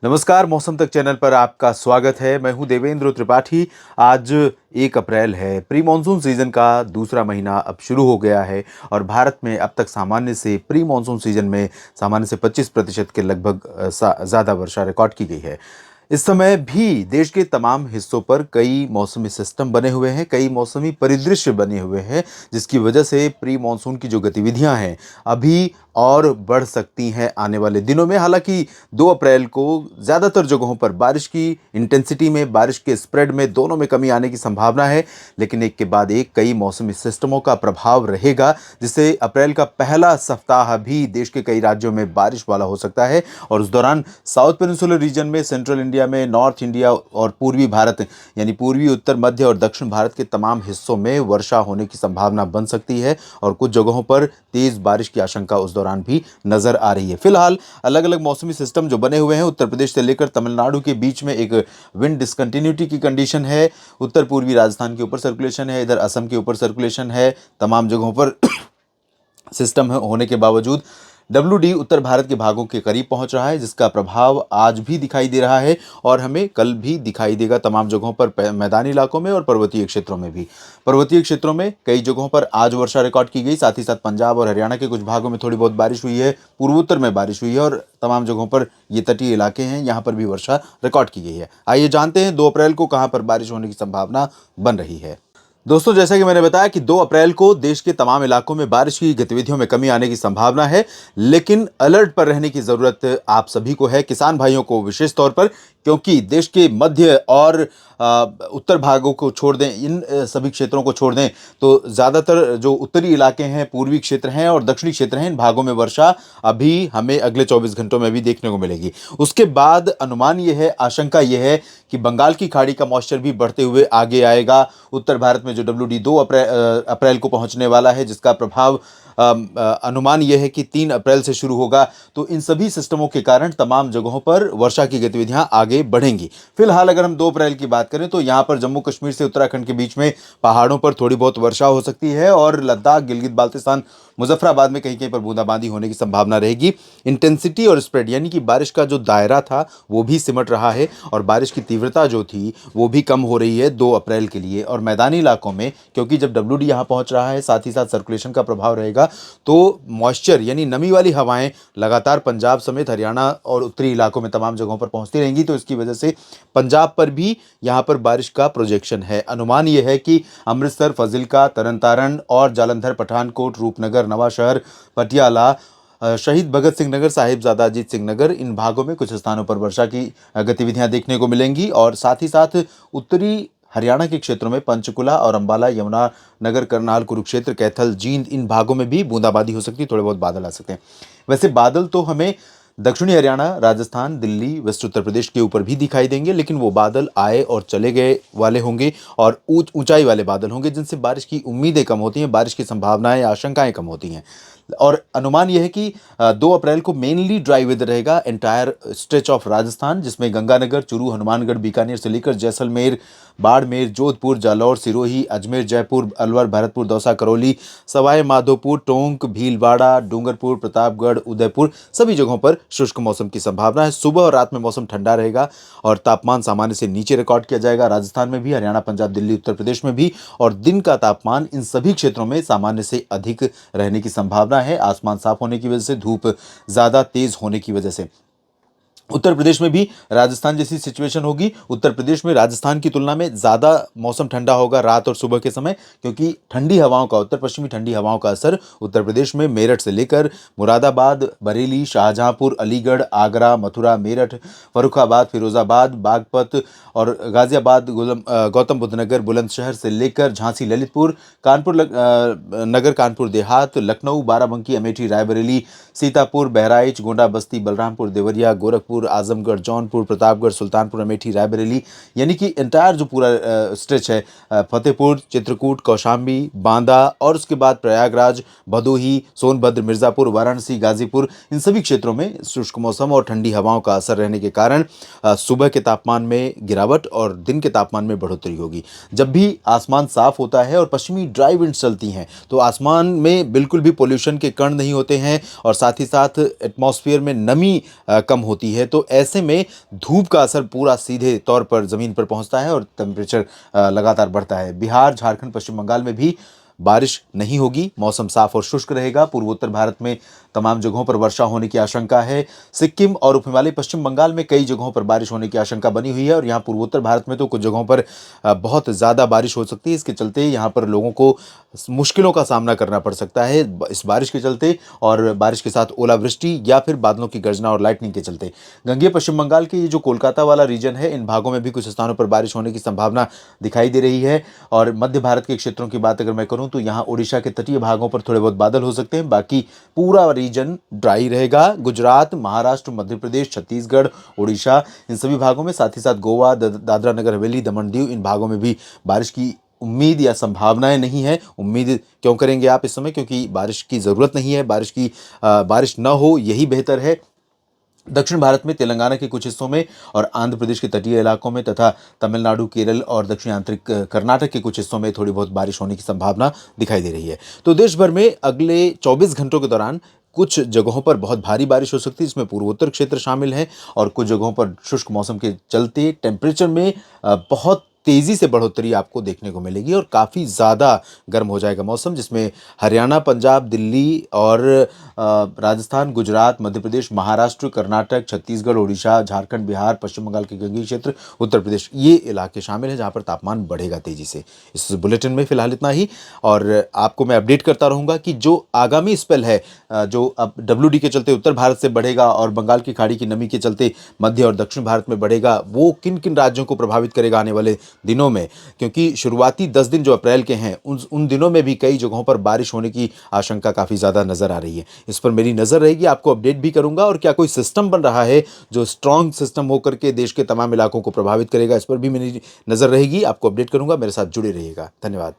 नमस्कार, मौसम तक चैनल पर आपका स्वागत है। मैं हूं देवेंद्र त्रिपाठी। आज 1 अप्रैल है। प्री मानसून सीजन का दूसरा महीना अब शुरू हो गया है और भारत में अब तक सामान्य से प्री मानसून सीजन में सामान्य से 25% के लगभग ज़्यादा वर्षा रिकॉर्ड की गई है। इस समय भी देश के तमाम हिस्सों पर कई मौसमी सिस्टम बने हुए हैं, कई मौसमी परिदृश्य बने हुए हैं, जिसकी वजह से प्री मानसून की जो गतिविधियां हैं अभी और बढ़ सकती हैं आने वाले दिनों में। हालांकि 2 अप्रैल को ज़्यादातर जगहों पर बारिश की इंटेंसिटी में, बारिश के स्प्रेड में, दोनों में कमी आने की संभावना है, लेकिन एक के बाद एक कई मौसमी सिस्टमों का प्रभाव रहेगा, जिससे अप्रैल का पहला सप्ताह भी देश के कई राज्यों में बारिश वाला हो सकता है। और उस दौरान साउथ पेनिनसुलर रीजन में, सेंट्रल इंडिया में, नॉर्थ इंडिया और पूर्वी भारत यानी पूर्वी, उत्तर, मध्य और दक्षिण भारत के तमाम हिस्सों में वर्षा होने की संभावना बन सकती है और कुछ जगहों पर तेज बारिश की आशंका उस दौरान भी नजर आ रही है। फिलहाल अलग अलग मौसमी सिस्टम जो बने हुए हैं, उत्तर प्रदेश से लेकर तमिलनाडु के बीच में एक विंड डिसकंटिन्यूटी की कंडीशन है, उत्तर पूर्वी राजस्थान के ऊपर सर्कुलेशन है, इधर असम के ऊपर सर्कुलेशन है। तमाम जगहों पर सिस्टम होने के बावजूद WD उत्तर भारत के भागों के करीब पहुंच रहा है, जिसका प्रभाव आज भी दिखाई दे रहा है और हमें कल भी दिखाई देगा तमाम जगहों पर, मैदानी इलाकों में और पर्वतीय क्षेत्रों में भी। पर्वतीय क्षेत्रों में कई जगहों पर आज वर्षा रिकॉर्ड की गई, साथ ही साथ पंजाब और हरियाणा के कुछ भागों में थोड़ी बहुत बारिश हुई है, पूर्वोत्तर में बारिश हुई है और तमाम जगहों पर ये तटीय इलाके हैं, यहाँ पर भी वर्षा रिकॉर्ड की गई है। आइए जानते हैं 2 अप्रैल को कहाँ पर बारिश होने की संभावना बन रही है। दोस्तों, जैसा कि मैंने बताया कि 2 अप्रैल को देश के तमाम इलाकों में बारिश की गतिविधियों में कमी आने की संभावना है, लेकिन अलर्ट पर रहने की ज़रूरत आप सभी को है, किसान भाइयों को विशेष तौर पर, क्योंकि देश के मध्य और उत्तर भागों को छोड़ दें, इन सभी क्षेत्रों को छोड़ दें तो ज़्यादातर जो उत्तरी इलाके हैं, पूर्वी क्षेत्र हैं और दक्षिणी क्षेत्र हैं, इन भागों में वर्षा अभी हमें अगले 24 घंटों में भी देखने को मिलेगी। उसके बाद अनुमान ये है, आशंका ये है कि बंगाल की खाड़ी का मॉइस्चर भी बढ़ते हुए आगे आएगा। उत्तर भारत में जो WD 2 अप्रैल को पहुंचने वाला है, जिसका प्रभाव अनुमान यह है कि 3 अप्रैल से शुरू होगा। तो इन सभी सिस्टमों के कारण तमाम जगहों पर वर्षा की गतिविधियां आगे बढ़ेंगी। फिलहाल अगर हम 2 अप्रैल की बात करें तो यहां पर जम्मू कश्मीर से उत्तराखंड के बीच में पहाड़ों पर थोड़ी बहुत वर्षा हो सकती है और लद्दाख, गिलगित बाल्टिस्तान, मुजफ्फराबाद में कहीं कहीं पर बूंदाबांदी होने की संभावना रहेगी। इंटेंसिटी और स्प्रेड यानी कि बारिश का जो दायरा था वो भी सिमट रहा है और बारिश की तीव्रता जो थी वो भी कम हो रही है 2 अप्रैल के लिए। और मैदानी इलाकों में, क्योंकि जब WD यहां पहुंच रहा है, साथ ही साथ सर्कुलेशन का प्रभाव रहेगा, तो मॉइस्चर यानी नमी वाली हवाएं लगातार पंजाब समेत हरियाणा और उत्तरी इलाकों में तमाम जगहों पर पहुंचती रहेंगी। तो इसकी वजह से पंजाब पर भी यहां पर बारिश का प्रोजेक्शन है। अनुमान यह है कि अमृतसर, फजिल्का, तरन और जालंधर, पठानकोट, रूपनगर, नवाशहर, पटियाला, शहीद भगत सिंह नगर, साहिबजादा अजीत सिंह नगर, इन भागों में कुछ स्थानों पर वर्षा की गतिविधियां देखने को मिलेंगी। और साथ ही साथ उत्तरी हरियाणा के क्षेत्रों में पंचकुला और अंबाला, यमुना नगर, करनाल, कुरुक्षेत्र, कैथल, जींद, इन भागों में भी बूंदाबांदी हो सकती है, थोड़े बहुत बादल आ सकते हैं। वैसे बादल तो हमें दक्षिणी हरियाणा, राजस्थान, दिल्ली, वेस्ट उत्तर प्रदेश के ऊपर भी दिखाई देंगे, लेकिन वो बादल आए और चले गए वाले होंगे और ऊंचाई वाले बादल होंगे, जिनसे बारिश की उम्मीदें कम होती हैं, बारिश की संभावनाएं, आशंकाएं कम होती हैं। और अनुमान यह है कि 2 अप्रैल को मेनली ड्राई वेदर रहेगा एंटायर स्ट्रेच ऑफ राजस्थान, जिसमें गंगानगर, चूरू, हनुमानगढ़, बीकानेर से लेकर जैसलमेर, बाड़मेर, जोधपुर, जालौर, सिरोही, अजमेर, जयपुर, अलवर, भरतपुर, दौसा, करौली, सवाई माधोपुर, टोंक, भीलवाड़ा, डूंगरपुर, प्रतापगढ़, उदयपुर, सभी जगहों पर शुष्क मौसम की संभावना है। सुबह और रात में मौसम ठंडा रहेगा और तापमान सामान्य से नीचे रिकॉर्ड किया जाएगा। राजस्थान में भी, हरियाणा, पंजाब, दिल्ली, उत्तर प्रदेश में भी। और दिन का तापमान इन सभी क्षेत्रों में सामान्य से अधिक रहने की संभावना है, आसमान साफ होने की वजह से, धूप ज्यादा तेज होने की वजह से। उत्तर प्रदेश में भी राजस्थान जैसी सिचुएशन होगी। उत्तर प्रदेश में राजस्थान की तुलना में ज़्यादा मौसम ठंडा होगा रात और सुबह के समय, क्योंकि ठंडी हवाओं का, उत्तर पश्चिमी ठंडी हवाओं का असर उत्तर प्रदेश में मेरठ से लेकर मुरादाबाद, बरेली, शाहजहांपुर, अलीगढ़, आगरा, मथुरा, मेरठ, फर्रुखाबाद, फिरोजाबाद, बागपत और गाजियाबाद, गौतम बुद्ध नगर, बुलंदशहर से लेकर झांसी, ललितपुर, कानपुर नगर, कानपुर देहात, लखनऊ, बाराबंकी, अमेठी, रायबरेली, सीतापुर, बहराइच, गोंडा, बस्ती, बलरामपुर, देवरिया, गोरखपुर, आजमगढ़, जौनपुर, प्रतापगढ़, सुल्तानपुर, अमेठी, रायबरेली, यानी कि एंटायर जो पूरा स्ट्रेच है, फतेहपुर, चित्रकूट, कौशाम्बी, बांदा और उसके बाद प्रयागराज, भदोही, सोनभद्र, मिर्जापुर, वाराणसी, गाजीपुर, इन सभी क्षेत्रों में शुष्क मौसम और ठंडी हवाओं का असर रहने के कारण सुबह के तापमान में गिरावट और दिन के तापमान में बढ़ोतरी होगी। जब भी आसमान साफ होता है और पश्चिमी ड्राई विंड चलती हैं तो आसमान में बिल्कुल भी पोल्यूशन के कण नहीं होते हैं और साथ ही साथ एटमॉस्फेयर में नमी कम होती है। है, तो ऐसे में धूप का असर पूरा सीधे तौर पर ज़मीन पर पहुंचता है और टेम्परेचर लगातार बढ़ता है। बिहार, झारखंड, पश्चिम बंगाल में भी बारिश नहीं होगी, मौसम साफ और शुष्क रहेगा। पूर्वोत्तर भारत में तमाम जगहों पर वर्षा होने की आशंका है। सिक्किम और उप हिमालय पश्चिम बंगाल में कई जगहों पर बारिश होने की आशंका बनी हुई है और यहाँ पूर्वोत्तर भारत में तो कुछ जगहों पर बहुत ज़्यादा बारिश हो सकती है। इसके चलते यहाँ पर लोगों को मुश्किलों का सामना करना पड़ सकता है इस बारिश के चलते, और बारिश के साथ ओलावृष्टि या फिर बादलों की गर्जना और लाइटनिंग के चलते। गंगेय पश्चिम बंगाल के ये जो कोलकाता वाला रीजन है, इन भागों में भी कुछ स्थानों पर बारिश होने की संभावना दिखाई दे रही है। और मध्य भारत के क्षेत्रों की बात अगर मैं करूं तो यहाँ ओडिशा के तटीय भागों पर थोड़े बहुत बादल हो सकते हैं, बाकी पूरा रीजन ड्राई रहेगा। गुजरात, महाराष्ट्र, मध्य प्रदेश, छत्तीसगढ़, उड़ीसा, इन सभी भागों में, साथ ही साथ गोवा, दादरा नगर हवेली, दमन दीव, इन भागों में भी बारिश की उम्मीद या संभावनाएं नहीं है। उम्मीद क्यों करेंगे आप इस समय, क्योंकि बारिश की ज़रूरत नहीं है। बारिश न हो यही बेहतर है। दक्षिण भारत में तेलंगाना के कुछ हिस्सों में और आंध्र प्रदेश के तटीय इलाकों में तथा तमिलनाडु, केरल और दक्षिण आंतरिक कर्नाटक के कुछ हिस्सों में थोड़ी बहुत बारिश होने की संभावना दिखाई दे रही है। तो देश भर में अगले 24 घंटों के दौरान कुछ जगहों पर बहुत भारी बारिश हो सकती है, इसमें पूर्वोत्तर क्षेत्र शामिल है, और कुछ जगहों पर शुष्क मौसम के चलते टेम्परेचर में बहुत तेज़ी से बढ़ोतरी आपको देखने को मिलेगी और काफ़ी ज़्यादा गर्म हो जाएगा मौसम, जिसमें हरियाणा, पंजाब, दिल्ली और राजस्थान, गुजरात, मध्य प्रदेश, महाराष्ट्र, कर्नाटक, छत्तीसगढ़, उड़ीसा, झारखंड, बिहार, पश्चिम बंगाल के गंगेय क्षेत्र, उत्तर प्रदेश, ये इलाके शामिल हैं जहाँ पर तापमान बढ़ेगा तेज़ी से। इस बुलेटिन में फिलहाल इतना ही, और आपको मैं अपडेट करता रहूँगा कि जो आगामी स्पेल है, जो अब WD के चलते उत्तर भारत से बढ़ेगा और बंगाल की खाड़ी की नमी के चलते मध्य और दक्षिण भारत में बढ़ेगा, वो किन किन राज्यों को प्रभावित करेगा आने वाले दिनों में, क्योंकि शुरुआती 10 दिन जो अप्रैल के हैं उन दिनों में भी कई जगहों पर बारिश होने की आशंका काफ़ी ज़्यादा नज़र आ रही है। इस पर मेरी नज़र रहेगी, आपको अपडेट भी करूंगा, और क्या कोई सिस्टम बन रहा है जो स्ट्रॉन्ग सिस्टम होकर के देश के तमाम इलाकों को प्रभावित करेगा, इस पर भी मेरी नज़र रहेगी। आपको अपडेट करूंगा, मेरे साथ जुड़े रहिएगा। धन्यवाद।